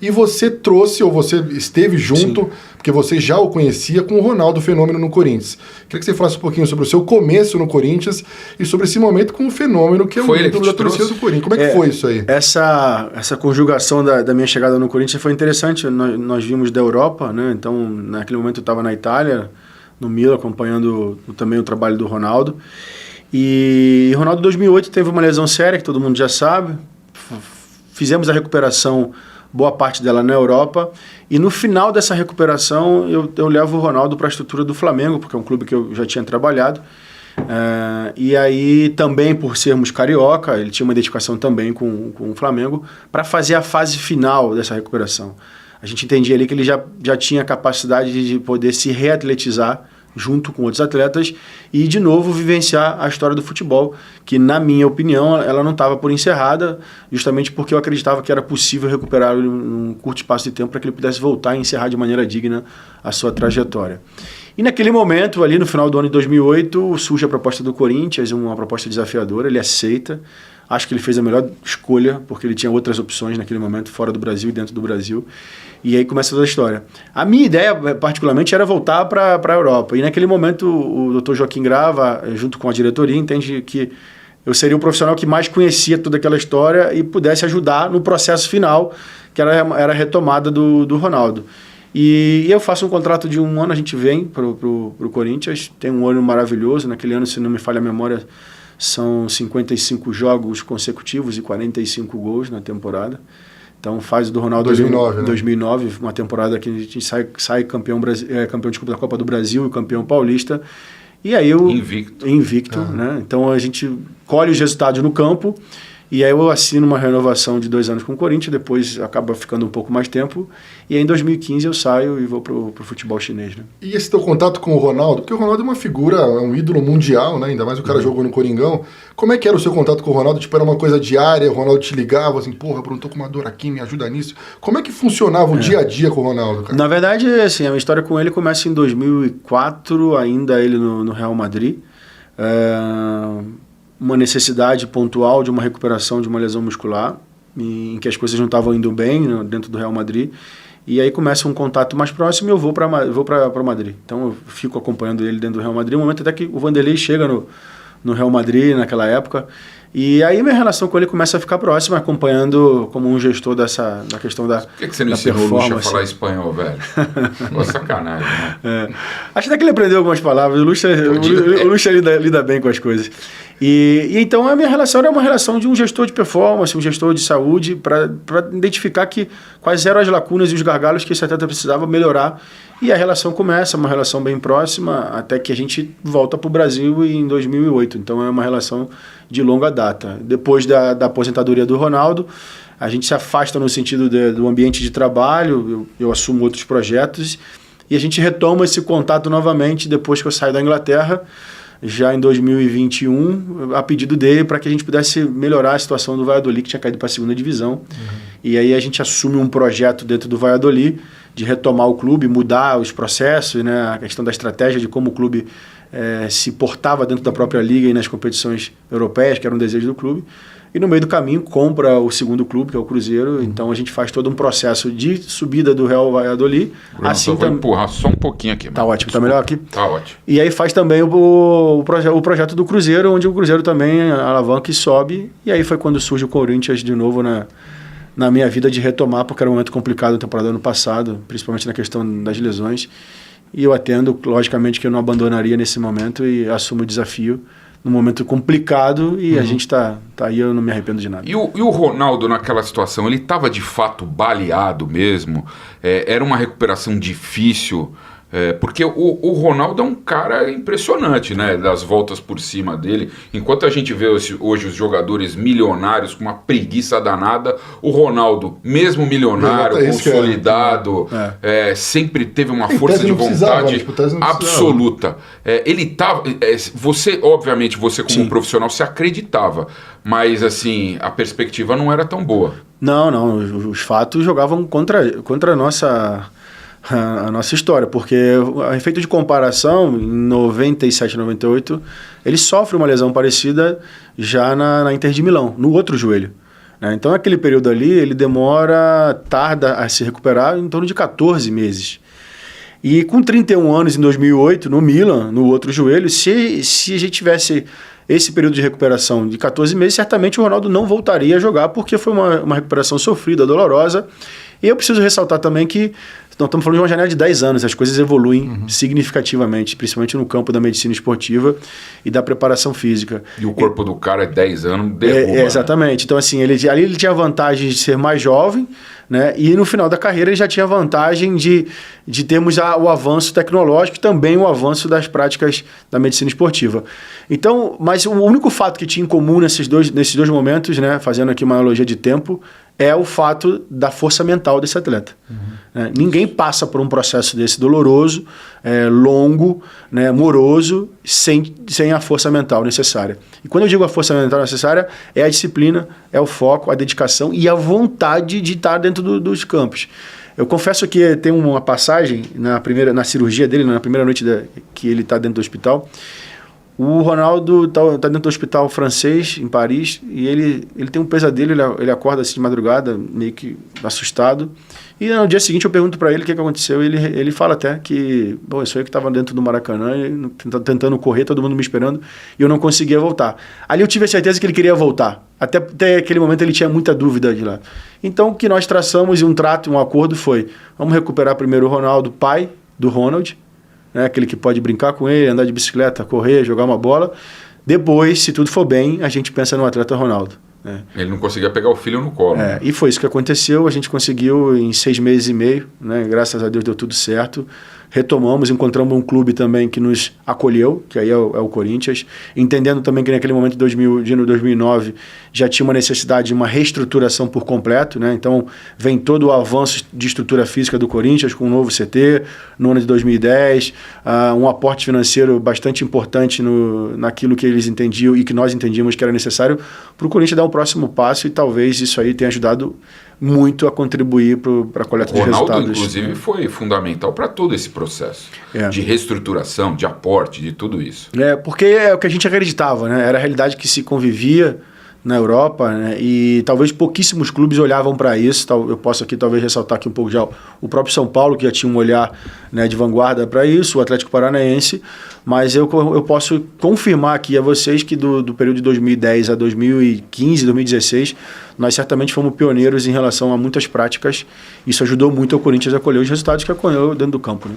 E você trouxe, ou você esteve junto, porque você já o conhecia, com o Ronaldo Fenômeno no Corinthians. Queria que você falasse um pouquinho sobre o seu começo no Corinthians e sobre esse momento com o Fenômeno, que é o ídolo da torcida do Corinthians. Como é que foi isso aí? Essa conjugação da minha chegada no Corinthians foi interessante. Nós vimos da Europa, né? Então, naquele momento eu estava na Itália, no Milan, acompanhando também o trabalho do Ronaldo. E Ronaldo, em 2008, teve uma lesão séria, que todo mundo já sabe. Fizemos a recuperação, boa parte dela na Europa. E no final dessa recuperação, eu levo o Ronaldo para a estrutura do Flamengo, porque é um clube que eu já tinha trabalhado. E aí, também por sermos carioca, ele tinha uma identificação também com o Flamengo, para fazer a fase final dessa recuperação. A gente entendia ali que ele já tinha capacidade de poder se reatletizar junto com outros atletas e, de novo, vivenciar a história do futebol, que, na minha opinião, ela não estava por encerrada, justamente porque eu acreditava que era possível recuperar num curto espaço de tempo para que ele pudesse voltar e encerrar de maneira digna a sua trajetória. E naquele momento, ali no final do ano de 2008, surge a proposta do Corinthians, uma proposta desafiadora, ele aceita. Acho que ele fez a melhor escolha, porque ele tinha outras opções naquele momento, fora do Brasil e dentro do Brasil. E aí começa toda a história. A minha ideia, particularmente, era voltar para a Europa. E naquele momento, o Dr. Joaquim Grava, junto com a diretoria, entende que eu seria o profissional que mais conhecia toda aquela história e pudesse ajudar no processo final, que era a retomada do Ronaldo. E eu faço um contrato de 1 ano, a gente vem para o Corinthians, tem um ano maravilhoso. Naquele ano, se não me falha a memória, são 55 jogos consecutivos e 45 gols na temporada. Então faz do Ronaldo 2009, uma temporada que a gente sai campeão da Copa do Brasil e campeão paulista. E aí invicto, né? Então a gente colhe os resultados no campo. E aí eu assino uma renovação de 2 anos com o Corinthians, depois acaba ficando um pouco mais tempo. E aí em 2015 eu saio e vou pro futebol chinês, né? E esse teu contato com o Ronaldo? Porque o Ronaldo é uma figura, é um ídolo mundial, né? Ainda mais o cara jogou no Coringão. Como é que era o seu contato com o Ronaldo? Tipo, era uma coisa diária, o Ronaldo te ligava assim, porra, Bruno, tô com uma dor aqui, me ajuda nisso. Como é que funcionava o dia a dia com o Ronaldo, cara? Na verdade, assim, a minha história com ele começa em 2004, ainda ele no Real Madrid. Uma necessidade pontual de uma recuperação de uma lesão muscular, em que as coisas não estavam indo bem, né, dentro do Real Madrid. E aí começa um contato mais próximo e eu vou para Madrid. Então eu fico acompanhando ele dentro do Real Madrid, no momento até que o Vanderlei chega no Real Madrid naquela época. E aí minha relação com ele começa a ficar próxima, acompanhando como um gestor da questão da Por que você não ensinou o Lucha a falar espanhol, velho? Pô, sacanagem, né? Acho até que ele aprendeu algumas palavras. O Lucha lida bem com as coisas. E então a minha relação era uma relação de um gestor de performance, um gestor de saúde, para identificar quais eram as lacunas e os gargalos que esse atleta precisava melhorar. E a relação começa, uma relação bem próxima, até que a gente volta para o Brasil em 2008. Então é uma relação de longa data. Depois da aposentadoria do Ronaldo, a gente se afasta no sentido do ambiente de trabalho, eu assumo outros projetos, e a gente retoma esse contato novamente depois que eu saio da Inglaterra, já em 2021, a pedido dele, para que a gente pudesse melhorar a situação do Valladolid, que tinha caído para a 2ª divisão. E aí a gente assume um projeto dentro do Valladolid de retomar o clube, mudar os processos, né, a questão da estratégia de como o clube se portava dentro da própria liga e nas competições europeias, que era um desejo do clube. E no meio do caminho compra o 2º clube, que é o Cruzeiro. Então a gente faz todo um processo de subida do Real Valladolid. Bruno, assim, vou empurrar só um pouquinho aqui. Tá ótimo, desculpa. Tá melhor aqui? Tá ótimo. E aí faz também o projeto do Cruzeiro, onde o Cruzeiro também alavanca e sobe. E aí foi quando surge o Corinthians de novo na minha vida de retomar, porque era um momento complicado na temporada do ano passado, principalmente na questão das lesões. E eu atendo, logicamente, que eu não abandonaria nesse momento e assumo o desafio num momento complicado e a gente tá aí, eu não me arrependo de nada. E o Ronaldo naquela situação, ele estava de fato baleado mesmo? Era uma recuperação difícil? Porque o Ronaldo é um cara impressionante, né? Das voltas por cima dele. Enquanto a gente vê hoje os jogadores milionários com uma preguiça danada, o Ronaldo, mesmo milionário, consolidado, sempre teve uma força de vontade absoluta. Ele tava. Você, obviamente, você como profissional, se acreditava, mas assim, a perspectiva não era tão boa. Não. Os fatos jogavam contra a nossa história, porque a efeito de comparação, em 97, 98, ele sofre uma lesão parecida já na Inter de Milão, no outro joelho. né? Então, aquele período ali, ele tarda a se recuperar em torno de 14 meses. E com 31 anos, em 2008, no Milan, no outro joelho, se a gente tivesse esse período de recuperação de 14 meses, certamente o Ronaldo não voltaria a jogar, porque foi uma recuperação sofrida, dolorosa. E eu preciso ressaltar também que nós estamos falando de uma janela de 10 anos, as coisas evoluem significativamente, principalmente no campo da medicina esportiva e da preparação física. E o corpo do cara é 10 anos, derruba. Exatamente. Né? Então, assim, ali ele tinha a vantagem de ser mais jovem, né? E no final da carreira ele já tinha a vantagem de termos o avanço tecnológico e também o avanço das práticas da medicina esportiva. Então, mas o único fato que tinha em comum nesses dois momentos, né? Fazendo aqui uma analogia de tempo, é o fato da força mental desse atleta. Ninguém passa por um processo desse doloroso, longo, né, moroso, sem a força mental necessária. E quando eu digo a força mental necessária, é a disciplina, é o foco, a dedicação e a vontade de estar dentro dos campos. Eu confesso que tem uma passagem na cirurgia dele, na primeira noite que ele está dentro do hospital. O Ronaldo tá dentro do hospital francês, em Paris, e ele tem um pesadelo, ele acorda assim de madrugada, meio que assustado. E no dia seguinte eu pergunto para ele o que aconteceu, e ele fala até que, bom, eu sou eu que estava dentro do Maracanã, tentando correr, todo mundo me esperando, e eu não conseguia voltar. Ali eu tive a certeza que ele queria voltar. Até aquele momento ele tinha muita dúvida de lá. Então o que nós traçamos e um acordo foi, vamos recuperar primeiro o Ronaldo, pai do Ronald, né, aquele que pode brincar com ele, andar de bicicleta, correr, jogar uma bola. Depois, se tudo for bem, a gente pensa no atleta Ronaldo. Né? Ele não conseguia pegar o filho no colo. Né? E foi isso que aconteceu. A gente conseguiu em 6 meses e meio. Né? Graças a Deus deu tudo certo. Retomamos, encontramos um clube também que nos acolheu, que aí é o Corinthians, entendendo também que naquele momento de 2009 já tinha uma necessidade de uma reestruturação por completo, né? Então vem todo o avanço de estrutura física do Corinthians com um novo CT no ano de 2010, um aporte financeiro bastante importante naquilo que eles entendiam e que nós entendíamos que era necessário para o Corinthians dar um próximo passo, e talvez isso aí tenha ajudado muito a contribuir para a coleta de resultados. O Ronaldo, inclusive, foi fundamental para todo esse processo de reestruturação, de aporte, de tudo isso. Porque é o que a gente acreditava, né? Era a realidade que se convivia na Europa, né? E talvez pouquíssimos clubes olhavam para isso. Eu posso aqui talvez ressaltar aqui um pouco já o próprio São Paulo, que já tinha um olhar, né, de vanguarda para isso, o Atlético Paranaense, mas eu posso confirmar aqui a vocês que do período de 2010 a 2015, 2016, nós certamente fomos pioneiros em relação a muitas práticas. Isso ajudou muito ao Corinthians a colher os resultados que acolheu dentro do campo. Né?